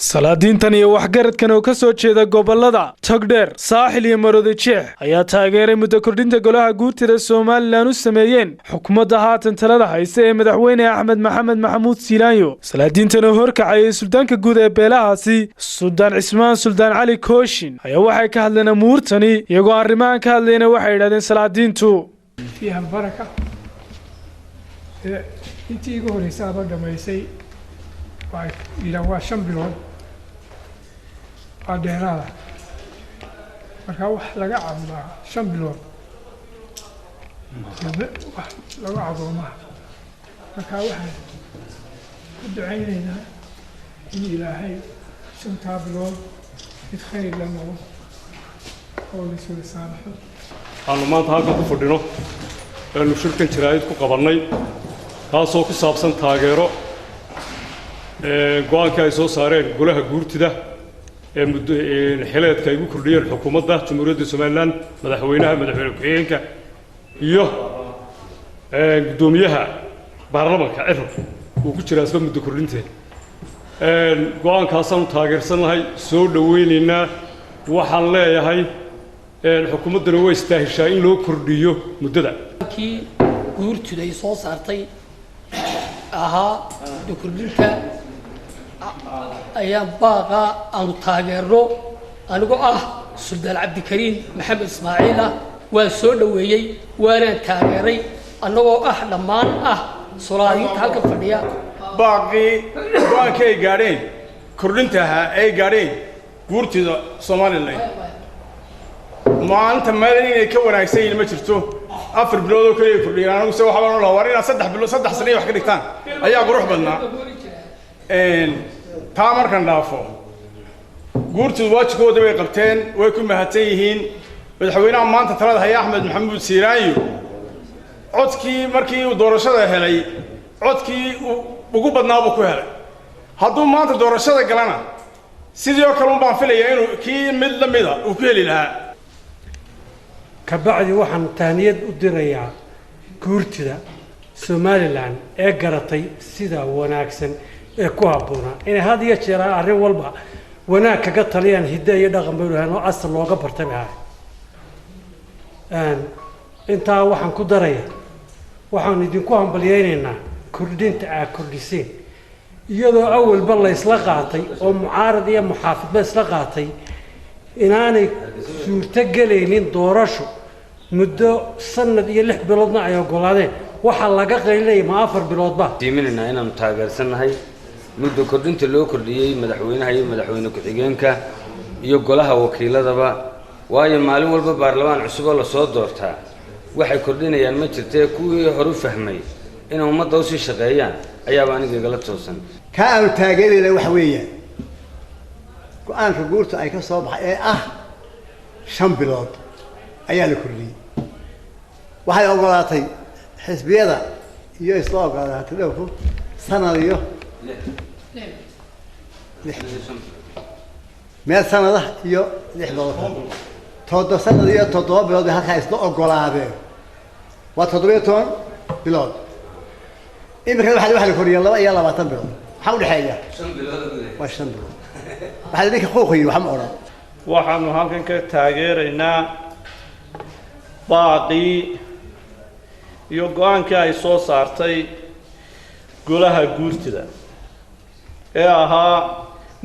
salaadiintan iyo waxgaradkan oo ka soo jeeda gobolada Togdheer, Saaxil iyo Maroodijeex ayaa taageeray muddo kordhinta golaha guurtida Soomaaliland u sameeyeen xukuumadda haatan talada haysta ee madaxweyne Axmed Maxamed Maxamuud Siilaanyo. Salaadiintan oo horkacay suldaanka guud ee beelahaasi Suldaan Cismaan Suldaan Cali Kooshin ayaa waxay ka hadleen amuurtani iyagoo arrimahan ka hadlayna waxay yiraahdeen salaadiintu fiiha baraka intii ugu horeysay aad dhamaysay waa 5 bilood dheeraada marka wax laga cabaa 5 bilood wax laga caboma marka waxaan ku ducaynaynaa in Ilaahay 5 bilood khayr lana oo la soo saaraxo aanu maanta halkan ku fadhino aanu shirkan jiraayid ku qabanay taasoo ku saabsan taageero go'aanka ay soo saareen golaha guurtida ee muddo xileedka ay ugu kordhiyeen xukuumadda Jamhuuriyadda Soomaaliland madaxweyne ku-xigeenka iyo gudoomiyaha baarlamaanka cirab uu ku jiraa isla muddo kordhinta go'aankaas aanu taageersanahay soo dhaweynayna waxaan leeyahay xukuumaddana way istaahishaa in loo kordhiyo muddada kii guurtida ay soo saartay ahaa muddo kordhinta ayaa baaqa aanu taageerno anigoo Suldaan Cabdikariin Maxamed Ismaaciil waa soo dhaweeyay waana taageeray anagoo dhammaan salaadiinta halka fadhiya baaqi go'aankay gaadheen kordhinta ay gaadheen guurtida Soomaaliland maanta maalin inay ka wanaagsan ma jirto 4 bilood oo kaliya kordhiyaan anigu se waxaan la warin 3 bilood 3 sano wax ka dhigtaan ayaa qurux badnaa taa markan dhaafo guurtida waajigooda way qabteen way ku mahadsan yihiin madaxweynaha maanta talada haya Axmed Maxamuud Siilaanyo codkii markii uu doorashada helay codkii ugu badnaa ku helay hadduu maanta doorashada galana sidoo kale baan filayaa inuu kii mid la mid ah uu ku heli lahaa kabacdi waxaan taaniyad u dirayaa guurtida Soomaaliland ee garatay sida wanaagsan ee ku habboona in had iyo jeer arrin walba wanaag kaga taliyaan hidda iyo dhaqan bay leeyahay oo asal looga bartay inta waxaan ku darayaa waxaan idinku hambalyeeynaa kordhinta kordhiseen iyadoo awalba la isla qaatay oo mucaarad iyo muxaafid isla qaatay inaanay suurta galaynin doorasho muddo sanad iyo 6 biloodna ay ogolaadeen waxa laga qeylay ma 4 biloodba diiminayna inaan taageersanahay muddo kordhinta loo kordhiyay madaxweynaha iyo madaxweyne ku-xigeenka iyo golaha wakiiladaba waayo maalin walba baarlamaan cusub oo la soo doortaa waxay kordhinayaan ma jirtee kuwii hore u fahmay in ummadda u sii shaqeeyaan ayaa aniga la toosan ka aanu taageerayna waxa weeyaan go'aanka guurta ay ka soo baxay ee 5 bilood ayaa la kordhiyay waxay ogolaatay xisbiyada iyo isla ogolaatay dhowr sanad iyo meel sanada iyo 6 bilood todo sanad iyo 7 bilood halka isla ogolaadeen waa 17 bilood imika waxa la kordhiyay 2 iyo 20 bilood waxa u dhaxeeya 5 bilood waa 5 bilood waxa idinka qooqayo waxa ma oran waxaanu halkan ka taageeraynaa baaqi iyo go'aanka ay soo saartay golaha guurtida ee ahaa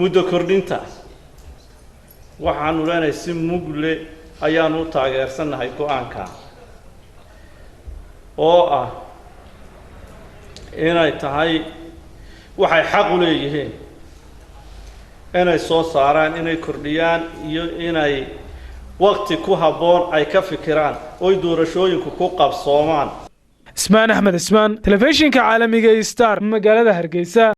muddo kordhinta waxaanu leenahay si mugle ayaanu taageersanahay go'aanka oo inay tahay waxay xaq u leeyihiin inay soo saaraan inay kordhiyaan iyo inay waqti ku habboon ay ka fikiraan oo doorashooyinku ku qabsoomaan. Ismaan Axmed Ismaan, telefishinka caalamiga ee Star magaalada Hargeysa.